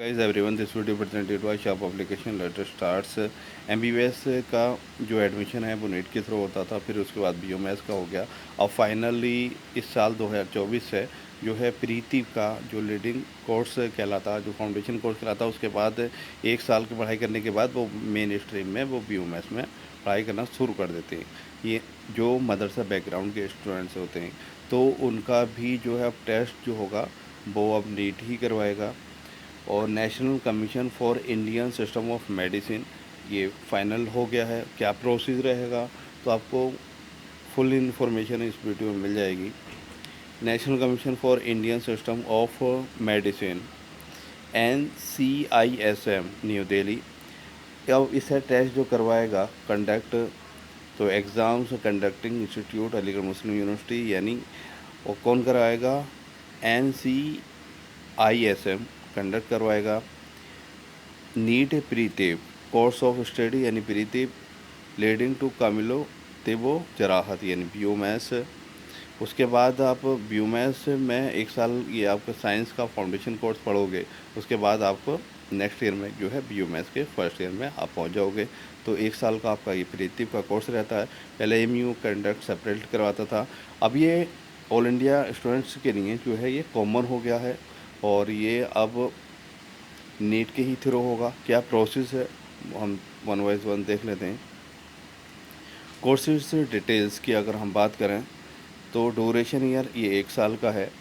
Guys everyone this video presented by shop application letter starts MBBS का जो admission है वो नीट के थ्रू होता था, फिर उसके बाद बीओएमएस का हो गया। अब फाइनली इस साल 2024 से जो है प्रीति का जो लीडिंग कोर्स कहलाता, जो फाउंडेशन कोर्स कहलाता, उसके बाद 1 साल की पढ़ाई करने के बाद वो मेन स्ट्रीम में वो बीओएमएस में पढ़ाई करना शुरू कर देते हैं। ये जो मदरसा बैकग्राउंड के स्टूडेंट्स होते हैं तो उनका भी जो है अब टेस्ट जो होगा वो अब नीट ही करवाएगा। और national commission for Indian system of medicine ये फाइनल हो गया है। क्या प्रोसीजर रहेगा तो आपको फुल इंफॉर्मेशन इस वीडियो में मिल जाएगी। National commission for Indian system of medicine NCISM new Delhi अब इसे टेस्ट जो करवाएगा कंडक्ट, तो exams conducting institute Aligarh Muslim university, यानी वो कौन कराएगा? NCISM कंडक्ट करवाएगा। नीट प्रीतिव कोर्स ऑफ स्टडी यानी प्रीतिव लीडिंग टू कामिलो तिबो जराहत यानी बीओमएस। उसके बाद आप बीओमएस में 1 साल ये आपका साइंस का फाउंडेशन कोर्स पढ़ोगे, उसके बाद आप नेक्स्ट ईयर में जो है बीओमएस के फर्स्ट ईयर में आप पहुंच जाओगे। तो 1 साल का आपका ये प्रीतिव का कोर्स रहता है। पहले एमयू कंडक्ट सेपरेट करवाता था, अब ये ऑल इंडिया स्टूडेंट्स के लिए जो है ये कॉमन हो गया है और ये अब नीट के ही थ्रू होगा। क्या प्रोसेस है हम वन वाइज वन देख लेते हैं। कोर्सेज डिटेल्स की अगर हम बात करें तो ड्यूरेशन ईयर ये 1 साल का है।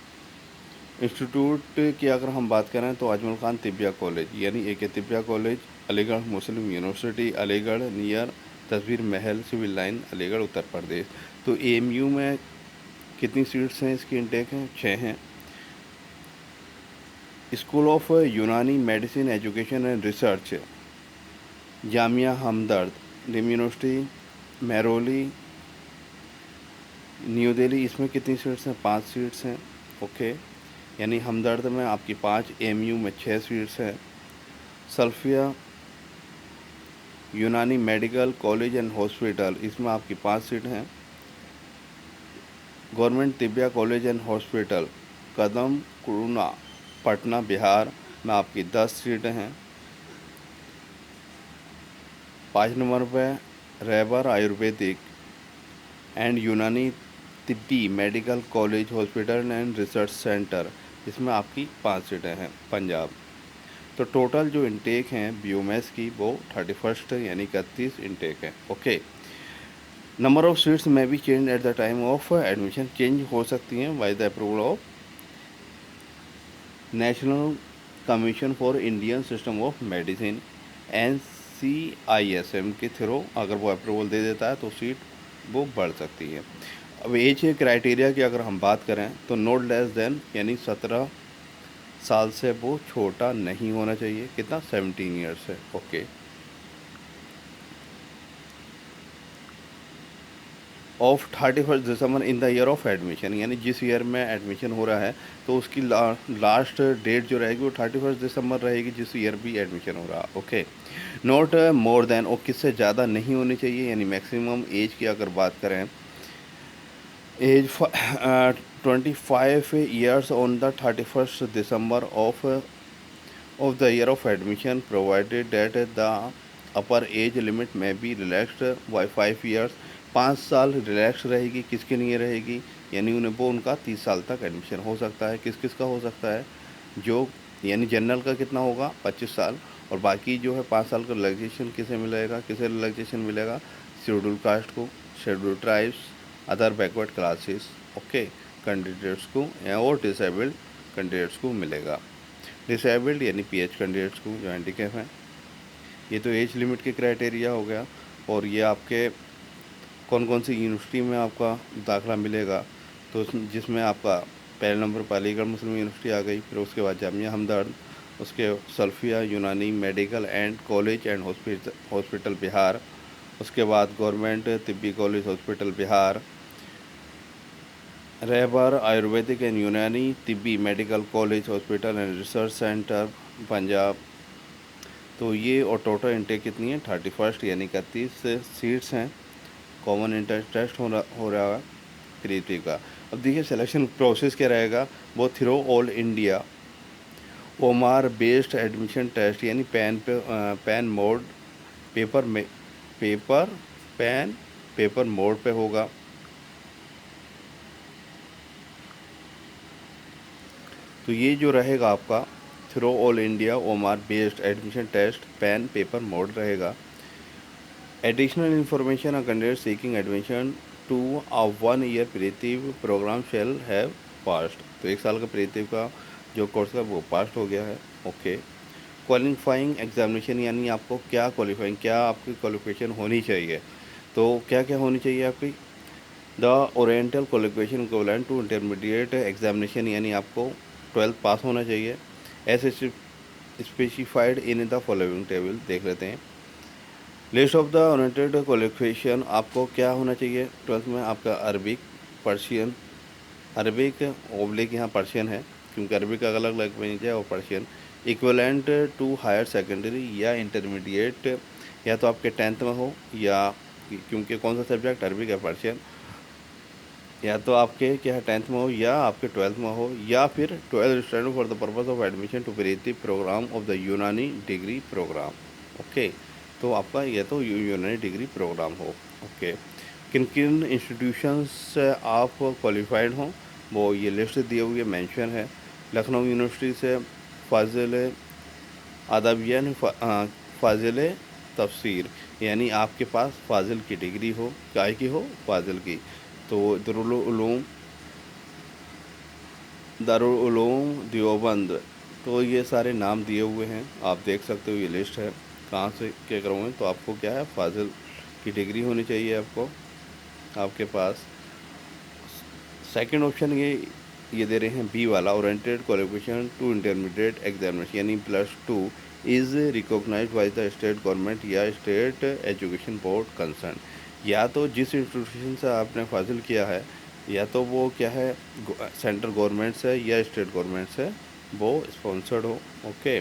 इंस्टीट्यूट की अगर हम बात करें तो अजमल खान तिब्बिया कॉलेज यानी AK Tibbia college, Aligarh Muslim university Aligarh near तस्वीर महल सिविल लाइन अलीगढ़ उत्तर प्रदेश। तो AMU में कितनी सीट्स हैं? इसकी इनटेक हैं 6 हैं। School of Unani medicine education and research Jamia Hamdard deem university Mehrauli new Delhi, इसमें कितनी सीट्स हैं? 5 सीट्स हैं। ओके, यानी हमदर्द में आपकी 5, AMU में 6 सीट्स हैं। सल्फिया Unani medical college and hospital, इसमें आपकी 5 सीट हैं। Government Tibbia college and hospital Kadam Kuan Patna Bihar में आपकी 10 सीटें हैं। 5 नंबर पे रैबर Ayurvedic and Unani Tibbi medical college hospital and research centre, इसमें आपकी 5 सीटें हैं पंजाब। तो टोटल जो इनटेक हैं बीओएमएस की वो 31 यानी 31 इनटेक है। ओके, नंबर ऑफ सीट्स में भी change at the time of admission, change हो सकती हैं by the approval of national commission for Indian system of medicine NCISM के थ्रू अगर वो अप्रूवल दे देता है तो सीट वो बढ़ सकती है। अब एज क्राइटेरिया की अगर हम बात करें तो नॉट लेस देन यानी 17 साल से वो छोटा नहीं होना चाहिए। कितना? 17 ईयर्स है। Okay, of 31 December in the year of admission, यानी जिस ईयर में एडमिशन हो रहा है तो उसकी लास्ट डेट जो रहेगी वो 31 दिसंबर रहेगी जिस ईयर भी एडमिशन हो रहा। ओके, नॉट मोर देन, और किससे ज़्यादा नहीं होनी चाहिए, यानी मैक्सिमम एज की अगर बात करें age 25 years on the 31 December of the year of admission provided that the upper age limit में बी रिलैक्सड बाई 5 ईयर्स। 5 साल रिलैक्स रहेगी, किसके लिए रहेगी? यानी उन्हें वो उनका 30 साल तक एडमिशन हो सकता है। किस किस का हो सकता है? जो यानी जनरल का कितना होगा? 25 साल, और बाकी जो है 5 साल का रिलैक्सेशन किसे मिलेगा? किसे रिलैक्सेशन मिलेगा? शेड्यूल कास्ट को, schedule tribes, other backward classes, okay, candidates को और डिसेबल्ड कैंडिडेट्स को मिलेगा। डिसेबल्ड यानी PH कैंडिडेट्स को जो हैंडीकैप हैं। ये तो एज लिमिट के क्राइटेरिया हो गया। और ये आपके कौन कौन सी यूनिवर्सिटी में आपका दाखिला मिलेगा, तो जिसमें आपका पहले नंबर पर अलीगढ़ मुस्लिम यूनिवर्सिटी आ गई, फिर उसके बाद जामिया हमदर्द, उसके Salfia Unani medical and college and hospital Bihar, उसके बाद government Tibbi college hospital Bihar, Rahbar Ayurvedic and Unani Tibbi medical college hospital and research centre Punjab. तो ये और टोटल इंटेक कितनी है? 31 यानी 31 सीट्स हैं। कॉमन इंटर टेस्ट हो रहा है प्रीति का। अब देखिए सिलेक्शन प्रोसेस क्या रहेगा, वो through all India OMR based admission test यानी पेन मोड पेपर में पेपर मोड पे होगा। तो ये जो रहेगा आपका through all India OMR based admission test pen paper mode रहेगा। Additional information on candidate seeking admission to a 1 year preventive program shall have passed. तो 1 साल का प्रिवेटिव का जो कोर्स है वो पास हो गया है। ओके। क्वालिफाइंग एग्जामिनेशन यानी आपको क्या आपकी क्वालिफिकेशन होनी चाहिए। तो क्या क्या होनी चाहिए आपकी। The oriental qualification equivalent to intermediate examination यानी आपको 12th पास होना चाहिए। ऐसे specified in the following table देख लेते हैं। List of the oriented qualification आपको क्या होना चाहिए 12th में। आपका अरबिक ओब्लिक यहाँ पर्शियन है क्योंकि अरबिक का अलग लैंग्वेज है और Persian. Equivalent to higher secondary या इंटरमीडिएट या तो आपके 10th में हो या क्योंकि कौन सा सब्जेक्ट अरबिक है पर्शियन, या तो आपके क्या है 10th में हो या आपके 12th में हो या फिर 12th student for the purpose of admission to preventive program of the Unani degree program. Okay. तो आपका यह तो यूनानी डिग्री प्रोग्राम हो। ओके। किन किन इंस्टीट्यूशंस से आप क्वालिफाइड हों वो ये लिस्ट दी हुई है, मेंशन है। लखनऊ यूनिवर्सिटी से फाजिल अदबियन फाजिल तफसीर यानी आपके पास फाजिल की डिग्री हो, काय की हो, फाजिल की। तो दारुल उलूम देवबंद। तो ये सारे नाम दिए हुए हैं, आप देख सकते हो ये लिस्ट है कहाँ से क्या करवाएं। तो आपको क्या है फाजिल की डिग्री होनी चाहिए आपको आपके पास। सेकंड ऑप्शन ये दे रहे हैं बी वाला, oriented qualification to intermediate examination यानी +2 is recognised by the state government या स्टेट एजुकेशन बोर्ड कंसर्न। या तो जिस इंस्टीट्यूशन से आपने फाजिल किया है या तो वो क्या है सेंट्रल गवर्नमेंट से या स्टेट गवर्नमेंट से वो स्पॉन्सर्ड हो। Okay.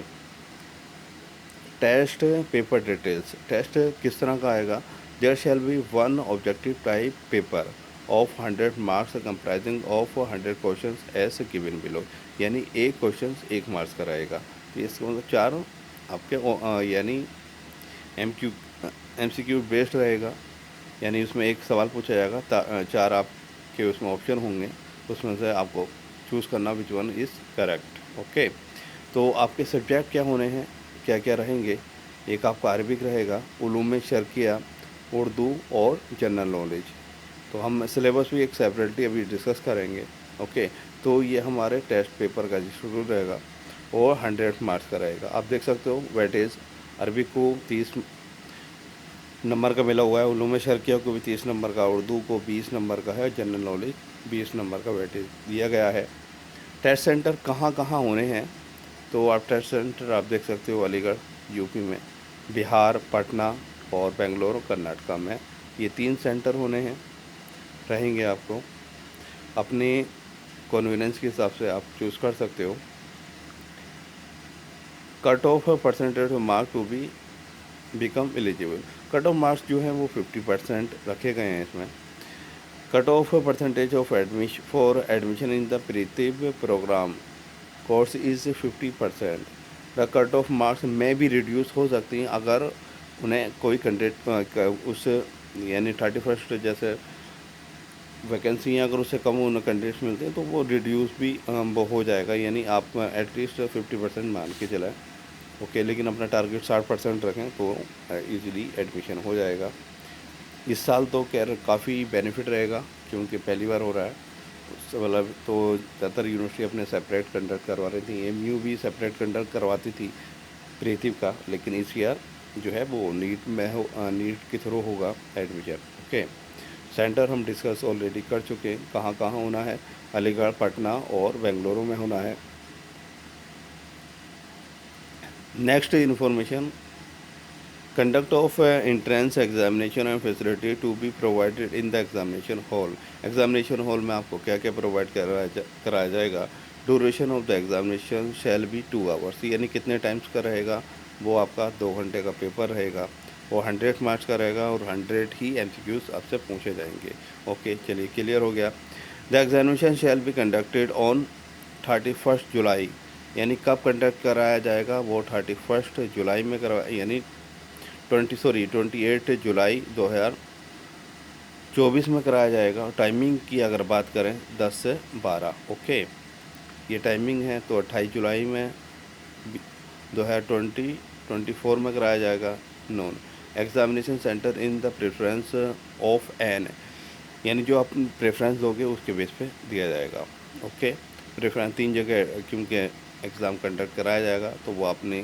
Test paper details. Test किस तरह का आएगा। There shall be one objective type paper of 100 marks comprising of 100 question as given below यानी एक क्वेश्चन 1 मार्क्स का रहेगा। तो इसका मतलब 4 आपके यानी MCQ बेस्ड रहेगा यानी उसमें एक सवाल पूछा जाएगा 4 आपके उसमें ऑप्शन होंगे, उसमें से आपको चूज़ करना which one is correct. Okay. तो आपके सब्जेक्ट क्या होने हैं, क्या क्या रहेंगे। एक आपका अरबिक रहेगा, उलूम शर्किया, उर्दू और जनरल नॉलेज। तो हम सिलेबस भी एक सेपरेटली अभी डिस्कस करेंगे। ओके। तो ये हमारे टेस्ट पेपर का शेड्यूल रहेगा और 100 मार्क्स का रहेगा। आप देख सकते हो वेटेज अरबिक को 30 नंबर का मिला हुआ है, उलूम शर्किया को भी 30 नंबर का, उर्दू को 20 नंबर का है, जनरल नॉलेज 20 नंबर का वेटेज दिया गया है। टेस्ट सेंटर कहाँ कहाँ होने हैं तो आप टेस्ट सेंटर आप देख सकते हो अलीगढ़ यूपी में, बिहार पटना और बेंगलोर कर्नाटका में। ये 3 सेंटर होने हैं रहेंगे। आपको अपने कन्वीनियंस के हिसाब से आप चूज़ कर सकते हो। Cut off percentage mark to be become eligible. Cut off marks जो है वो 50% रखे गए हैं इसमें। Cut off percentage of admission for admission in the preventive program course is 50%। The cut off marks में भी रिड्यूस हो सकती हैं अगर उन्हें कोई कैंडिडेट उस यानी 31 जैसे वैकेंसी अगर उससे कम उन्हें कैंडिडेट्स मिलते हैं तो वो रिड्यूस भी वो हो जाएगा यानी आप एटलीस्ट 50% मान के चलाएं। ओके। लेकिन अपना टारगेट 60% रखें तो इजीली एडमिशन हो जाएगा। इस साल तो खैर काफ़ी बेनिफिट रहेगा क्योंकि पहली बार हो रहा है। मतलब तो ज़्यादातर यूनिवर्सिटी अपने सेपरेट कंडक्ट करवा रही थी, MU भी सेपरेट कंडक्ट करवाती थी प्रिवेटिव का, लेकिन इस ईयर जो है वो नीट में नीट के थ्रू होगा एडमिशन। ओके। सेंटर हम डिस्कस ऑलरेडी कर चुके हैं कहाँ कहाँ होना है, अलीगढ़ पटना और बेंगलुरु में होना है। Next information conduct of entrance examination and facility to be provided in the examination hall. Examination hall में आपको क्या क्या प्रोवाइड कराया जाएगा। Duration of the examination shall be 2 hours यानी कितने टाइम्स का रहेगा वो आपका 2 घंटे का पेपर रहेगा और 100 मार्क्स का रहेगा और 100 ही MCQs आपसे पूछे जाएंगे। ओके। चलिए क्लियर हो गया। The examination shall be conducted on 31 जुलाई यानी कब कंडक्ट कराया जाएगा, वो 31 जुलाई में करवा यानी 28 जुलाई 2024 में कराया जाएगा। टाइमिंग की अगर बात करें 10 से 12, ओके, ये टाइमिंग है। तो 28 जुलाई में 2024 में कराया जाएगा। Known examination centre in the preference of an, यानी जो आप प्रेफरेंस दोगे उसके बेस पे दिया जाएगा। ओके, प्रेफरेंस 3 जगह क्योंकि एग्ज़ाम कंडक्ट कराया जाएगा, तो वो अपनी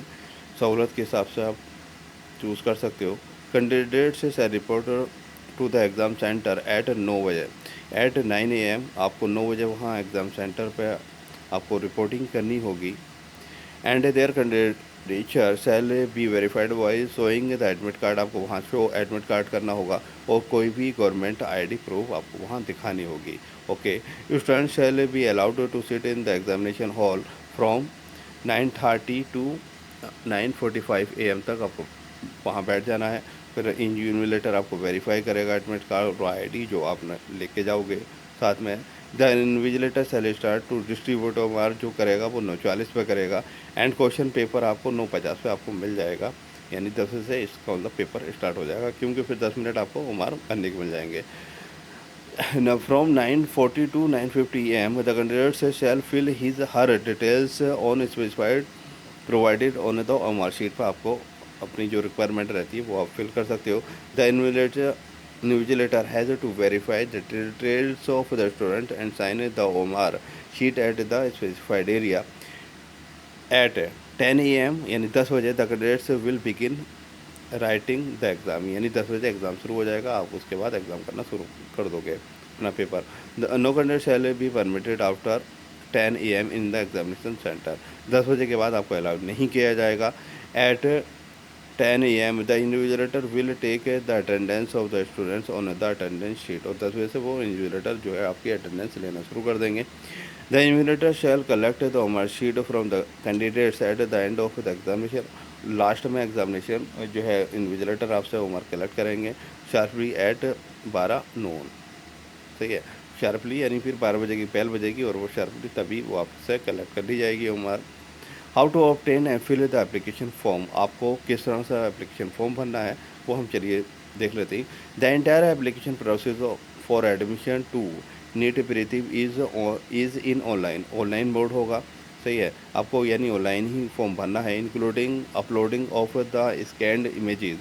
सहूलत के हिसाब से आप चूज़ कर सकते हो। कैंडिडेट से report to the exam centre at 9 बजे, एट 9 AM आपको 9 बजे वहाँ एग्ज़ाम सेंटर पे आपको रिपोर्टिंग करनी होगी। And there candidature shall be verified by showing the admit card, आपको वहाँ शो एडमिट कार्ड करना होगा और कोई भी गवर्नमेंट ID प्रूफ आपको वहाँ दिखानी होगी। Okay, student shall be allowed to sit in the examination hall from 9:30 to 9:45 AM तक आपको वहाँ बैठ जाना है। फिर इन्विजिलेटर आपको वेरीफाई करेगा एडमिट कार्ड और ID जो आप लेके जाओगे साथ में। The invigilator shall start to distribute mark, जो करेगा वो 9:40 पे करेगा। एंड क्वेश्चन पेपर आपको 9:50 पे आपको मिल जाएगा, यानी 10 से इसका मतलब पेपर स्टार्ट हो जाएगा, क्योंकि फिर 10 मिनट आपको वो मार्क करने के मिल जाएंगे। Now from 9:40 to 9:50 AM, the candidate shall fill his her details on specified provided on the mark sheet पर आपको अपनी जो रिक्वायरमेंट रहती है वो आप फिल कर सकते हो। The invigilator has to verify the details of the student and sign the OMR sheet at the specified area at 10 AM, यानी 10 बजे the candidates will begin writing the exam, यानी 10 बजे एग्ज़ाम शुरू हो जाएगा, आप उसके बाद एग्ज़ाम करना शुरू कर दोगे अपना पेपर। The no candidate shall be permitted after 10 AM in the examination centre, 10 बजे के बाद आपको अलाउड नहीं किया जाएगा। At 10 AM the invigilator will take the attendance of the students on the attendance sheet, और 10 बजे से वो इन्विजिलेटर जो है आपकी अटेंडेंस लेना शुरू कर देंगे। The invigilator shall collect the mark sheet from the candidates at the end of the examination, last में एग्जामिनेशन जो है इन्विजिलेटर आपसे वो मार्क कलेक्ट करेंगे शार्पली एट 12 नून। सही है, शार्पली यानी फिर 12 बजे की पहल बजेगी और वो शार्पली तभी वो आपसे कलेक्ट कर ली जाएगी वो mark. How to obtain and fill the application form, आपको किस तरह से एप्लीकेशन फॉर्म भरना है वो हम चलिए देख लेते हैं। The entire application process for admission to NEET pretib is in online mode होगा। सही है, आपको यानी ऑनलाइन ही फॉर्म भरना है, including uploading of the scanned images,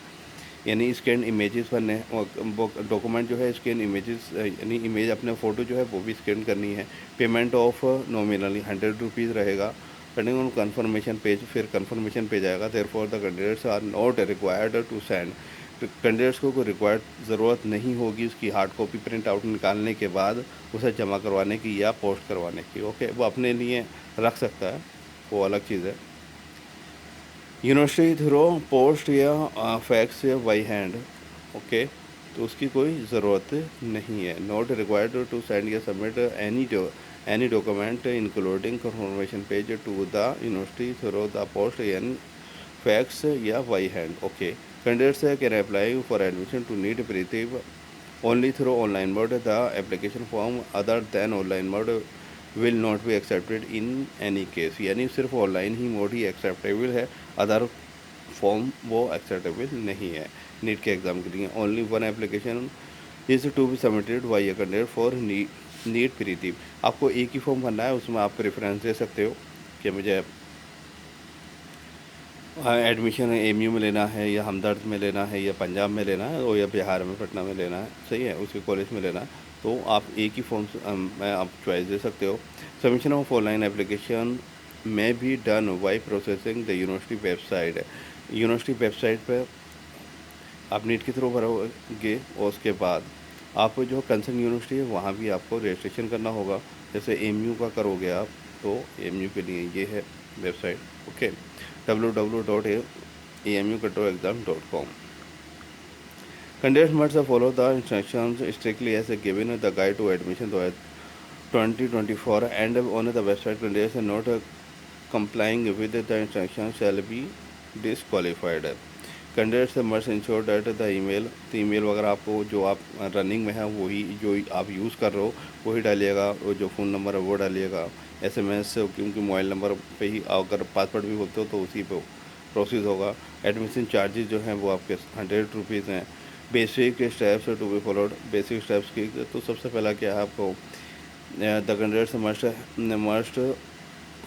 यानी स्कैन इमेजेस भरने वो डॉक्यूमेंट जो है स्कैन इमेजेस, यानी इमेज अपने फ़ोटो जो है वो भी स्कैन करनी है। पेमेंट ऑफ नॉमिनली 100 रुपीज़ रहेगा। पेंडिंग ऑन कन्फर्मेशन पेज, फिर कन्फर्मेशन पेज आएगा। Therefore the candidates are not required to send, candidates को कोई रिक्वायर्ड ज़रूरत नहीं होगी उसकी हार्ड कॉपी प्रिंट आउट निकालने के बाद उसे जमा करवाने की या पोस्ट करवाने की। ओके, वो अपने लिए रख सकता है, वो अलग चीज़ है। यूनिवर्सिटी थ्रो पोस्ट या फैक्स या बाई हैंड, ओके, तो उसकी कोई ज़रूरत नहीं है। नॉट रिक्वायर्ड टू सेंड या submit any document including confirmation page to the university through the post and fax या by hand. Okay, candidates can apply for admission to NEET pretib only through online mode, the application form other than online mode will not be accepted in any case, यानी सिर्फ online ही mode ही acceptable है, other form वो acceptable नहीं है NEET के exam के लिए। Only one application is to be submitted by a candidate for NEET pretib, आपको एक ही फॉर्म भरना है, उसमें आप प्रेफरेंस दे सकते हो कि मुझे एडमिशन AMU में लेना है या हमदर्द में लेना है या पंजाब में लेना है और या बिहार में पटना में लेना है, सही है, उसके कॉलेज में लेना है, तो आप एक ही फॉर्म में आप चॉइस दे सकते हो। सबमिशन ऑफ ऑनलाइन एप्लीकेशन में भी done by processing the university website, university website पर आप नीट के थ्रू भरोगे और उसके बाद आप जो कंसर्न यूनिवर्सिटी है वहाँ भी आपको रजिस्ट्रेशन करना होगा। जैसे AMU का करोगे आप तो AMU के लिए ये है website, okay, www.amucontrolexam.com। Candidates must follow the instructions strictly as given the guide to admission 2024 and on the website. Candidates not complying with the instructions shall be disqualified. Candidates must ensure that the email, तो email वगैरह आपको जो आप running में है वही जो आप यूज़ कर रहे हो वही डालिएगा, वो जो फ़ोन नंबर है वो डालिएगा, SMS, क्योंकि मोबाइल नंबर पे ही अगर पासवर्ड भी बोलते हो तो उसी पे प्रोसेस होगा। एडमिशन चार्जेस जो हैं वो आपके 100 रुपीज़ हैं। Basic steps to be followed, basic steps की तो सबसे पहला क्या है आपको the candidates must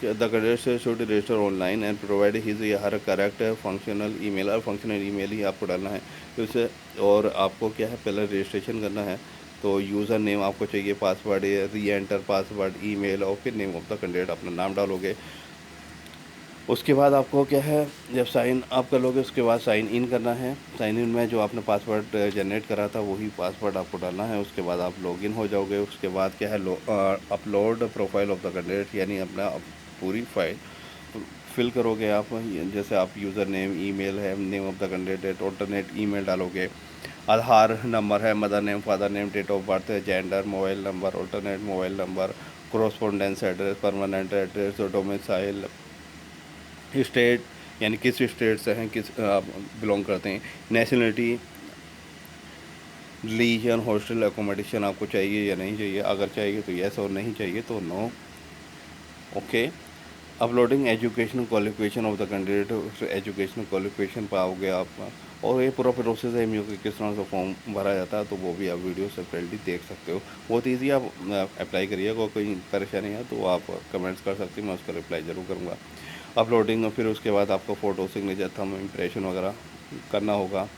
the candidate should register online and provide his या हर करेक्ट फंक्शनल ईमेल, और फंक्शनल ईमेल ही आपको डालना है तो उसे। और आपको क्या है पहले रजिस्ट्रेशन करना है, तो यूज़र नेम आपको चाहिए, पासवर्ड, री एंटर पासवर्ड, ईमेल, और फिर नेम ऑफ द कैंडिडेट अपना नाम डालोगे। उसके बाद आपको क्या है जब साइन आप कर लोगे उसके बाद साइन इन करना है। साइन इन में जो आपने पासवर्ड जनरेट करा था वही पासवर्ड आपको डालना है। उसके बाद आप लॉगिन हो जाओगे। उसके बाद क्या है upload profile of the candidate, यानी अपना पूरी फाइल फिल करोगे आप। जैसे आप यूज़र नेम, ईमेल है, name of the candidate, alternate email डालोगे, आधार नंबर है, mother name, father name, date of birth है, gender, mobile number, alternate mobile number, correspondence address, permanent address, domicile, state यानी किस स्टेट से हैं, किस आप बिलोंग करते हैं, नेशनलिटी, रिलीजन, हॉस्टल एकोमोडेशन आपको चाहिए या नहीं चाहिए, अगर चाहिए तो यस और नहीं चाहिए तो no. Okay. Uploading educational qualification of the candidate, educational qualification पाओगे आप। और ये पूरा प्रोसेस है एमयू के किस तरह से फॉर्म भरा जाता है तो वो भी आप वीडियो सेपरेटली देख सकते हो। बहुत ईजी, आप अप्लाई करिएगा। कोई परेशानी है तो आप कमेंट्स कर सकते हैं, मैं उसका रिप्लाई ज़रूर करूँगा। अपलोडिंग, फिर उसके बाद आपको फ़ोटो, सिग्नेचर, थंब इम्प्रेशन वगैरह करना होगा।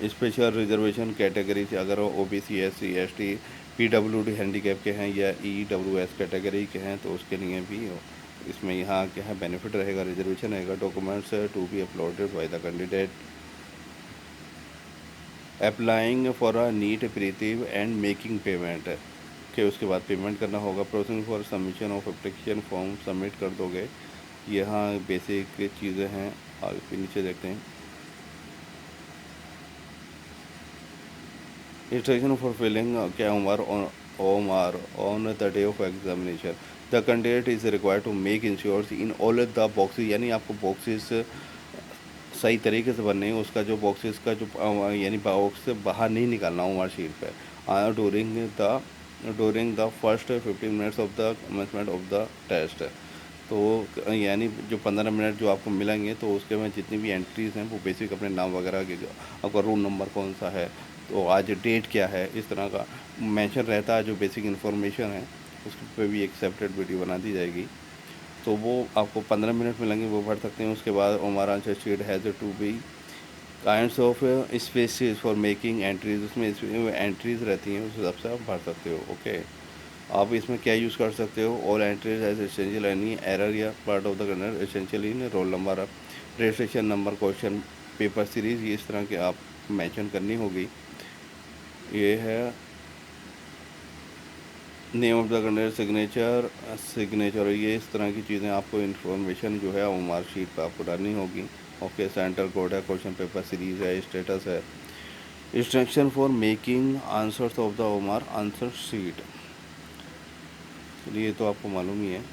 स्पेशल रिजर्वेशन कैटेगरी से अगर OBC, SC, ST, PWD handicap के हैं या EWS कैटेगरी के हैं तो उसके लिए भी इसमें यहाँ क्या है बेनिफिट रहेगा, रिजर्वेशन रहेगा। Documents to be uploaded by the candidate applying for a NEET pretib and making payment के उसके बाद पेमेंट करना होगा। Processing for submission of application form submit कर दोगे। यहाँ बेसिक चीज़ें हैं, आगे फिर नीचे देखते हैं। Instruction for filling OMR on the day of examination. The candidate is required to make ensures in all the boxes, यानी आपको बॉक्सेस सही तरीके से भरने हैं। उसका जो बॉक्सेस का जो यानी बॉक्स से बाहर नहीं निकालना OMR शीट पे during the first 15 minutes of the commencement of the test. तो यानी जो 15 मिनट जो आपको मिलेंगे तो उसके में जितनी भी एंट्रीज़ हैं वो बेसिक अपने नाम वगैरह के, आपका रूम नंबर कौन सा है, तो आज डेट क्या है, इस तरह का मेंशन रहता है। जो बेसिक इन्फॉर्मेशन है उस पर भी एक सेपरेट वीडियो बना दी जाएगी। तो वो आपको 15 मिनट मिलेंगे, वो भर सकते हैं। उसके बाद हमारा answer sheet has to be kinds of spaces for making entries, उसमें एंट्रीज रहती हैं, उस हिसाब से आप भर सकते हो। ओके। आप इसमें क्या यूज़ कर सकते हो, all entries as essential, any error या पार्ट ऑफ द कंडर essential in roll number, registration number, question paper series, ये इस तरह के आप मेंशन करनी होगी। ये है name of the candidate, signature, ये इस तरह की चीज़ें आपको इन्फॉर्मेशन जो है वो मार्कशीट पर आपको डालनी होगी। ओके। सेंटर कोड है, क्वेश्चन पेपर सीरीज़ है, स्टेटस है। Instruction for making answers of the OMR answer sheet, चलिए ये तो आपको मालूम ही है।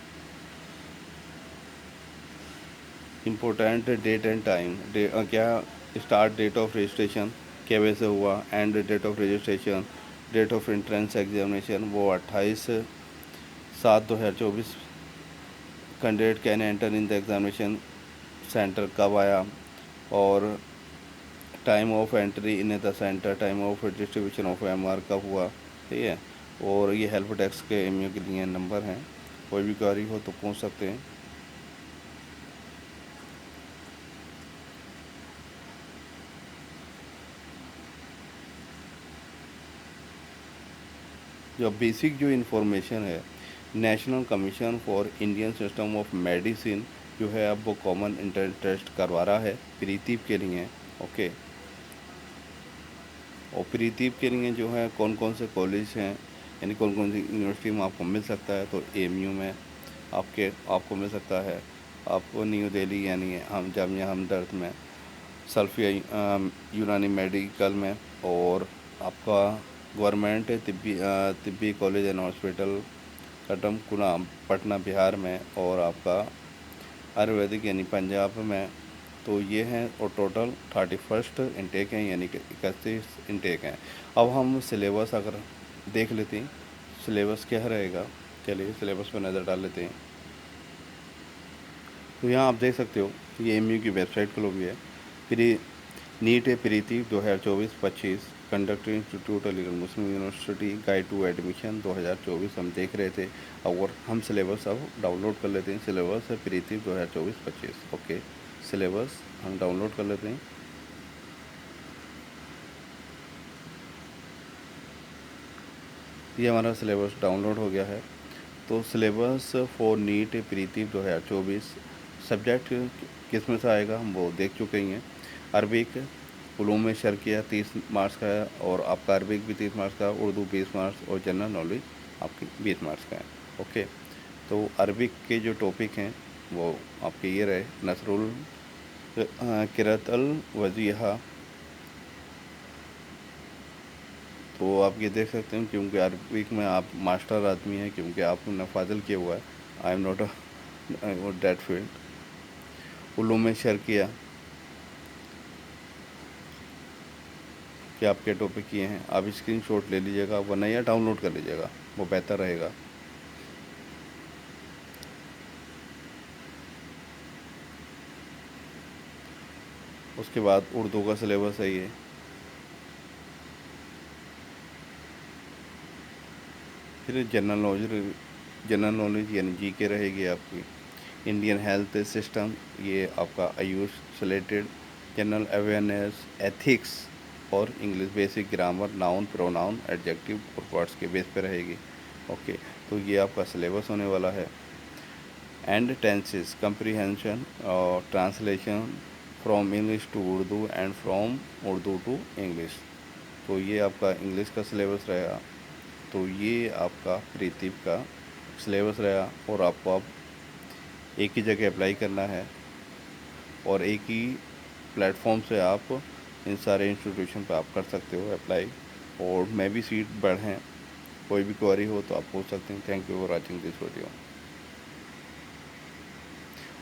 इम्पोर्टेंट डेट एंड टाइम, क्या स्टार्ट डेट ऑफ रजिस्ट्रेशन क्या वैसे हुआ, end date of registration, date of entrance examination वो 28/7/2024। Candidate can enter in the examination centre कब आया, और time of entry in the centre, time of distribution of MR कब हुआ, ठीक है। और ये हेल्प डेस्क के MU के लिए नंबर हैं, कोई भी क्वेरी हो तो पूछ सकते हैं। जो बेसिक जो इन्फॉर्मेशन है, national commission for Indian system of medicine जो है अब वो कॉमन इंट्रेंस टेस्ट करवा रहा है प्रीतीप के लिए। ओके। और प्रीतीप के लिए जो है कौन कौन से कॉलेज हैं, यानी कौन कौन सी यूनिवर्सिटी में आपको मिल सकता है, तो AMU में आपको मिल सकता है, आपको न्यू दिल्ली यानी हम जामिया हमदर्द में, सल्फिया यूनानी मेडिकल में, और आपका government Tibbi college and hospital Kadamkuan Patna Bihar में, और आपका आयुर्वेदिक यानी पंजाब में। तो ये हैं, और टोटल 31 इंटेक हैं, यानी कि 31 इंटेक हैं। अब हम सिलेबस अगर देख लेते हैं, सिलेबस क्या रहेगा। चलिए सिलेबस पर नज़र डाल लेते हैं। तो यहाँ आप देख सकते हो ये एमयू की वेबसाइट खुली हुई है। प्री नीट प्रीति 2024-25 conduct institute Aligarh Muslim university guide to admission 2024 हम देख रहे थे। और हम सिलेबस अब डाउनलोड कर लेते हैं। सिलेबस है प्रीति 2024-25। ओके, सिलेबस हम डाउनलोड कर लेते हैं। ये हमारा सिलेबस डाउनलोड हो गया है। तो सिलेबस फॉर नीट प्रीति 2024 सब्जेक्ट किस में से आएगा हम वो देख चुके ही हैं। अरबिक उलूम शर्किया 30 मार्क्स का है, और आपका अरबिक भी 30 मार्क्स का, उर्दू 20 मार्क्स, और जनरल नॉलेज आपकी 20 मार्क्स का है। ओके, तो अरबिक के जो टॉपिक हैं वो आपके ये रहे, नसरुल किरतल वजीहा। तो आप ये देख सकते हैं, क्योंकि अरबिक में आप मास्टर आदमी हैं, क्योंकि आपने फाजिल किया हुआ है। I am not date field. उलूम शर्किया कि आपके टॉपिक किए हैं, आप स्क्रीनशॉट ले लीजिएगा, वरना या डाउनलोड कर लीजिएगा, वो बेहतर रहेगा। उसके बाद उर्दू का सिलेबस है ये। फिर जनरल नॉलेज यानी जीके रहेगी आपकी। इंडियन हेल्थ सिस्टम, ये आपका Ayush related. General awareness, ethics, और English basic grammar, noun pronoun adjective और वर्ड्स के बेस पे रहेगी। ओके, तो ये आपका सिलेबस होने वाला है। एंड टेंसेस कंप्रीहेंशन और translation from English to Urdu and from Urdu to English. तो ये आपका इंग्लिश का सिलेबस रहेगा। तो ये आपका प्रीतिप का सिलेबस रहेगा, और आपको अब एक ही जगह अप्लाई करना है, और एक ही प्लेटफॉर्म से आप इन सारे इंस्टीट्यूशन पर आप कर सकते हो अप्लाई। और मैं भी सीट बढ़ें, कोई भी क्वेरी हो तो आप पूछ सकते हैं। Thank you for watching this video.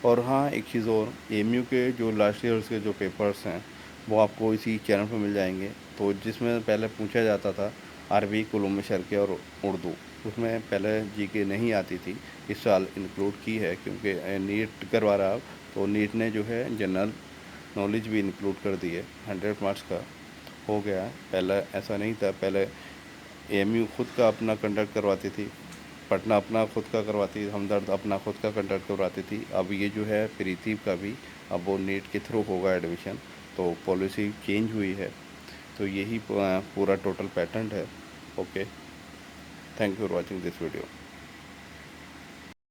और हाँ, एक चीज़ और, एमयू के जो लास्ट ईयर्स के जो पेपर्स हैं वो आपको इसी चैनल पर मिल जाएंगे। तो जिसमें पहले पूछा जाता था अरबी, उलूम शर्क़िया और उर्दू, उसमें पहले जीके नहीं आती थी, इस साल इंक्लूड की है, क्योंकि नीट करवा रहा। तो नीट ने जो है जनरल नॉलेज भी इंक्लूड कर दी है। 100 मार्क्स का हो गया है। पहले ऐसा नहीं था, पहले एमयू खुद का अपना कंडक्ट करवाती थी, पटना अपना खुद का करवाती, हमदर्द अपना खुद का कंडक्ट करवाती थी। अब ये जो है प्रीति का भी अब वो नीट के थ्रू होगा एडमिशन। तो पॉलिसी चेंज हुई है। तो यही पूरा टोटल पैटर्न है। Okay, thank you for watching this video.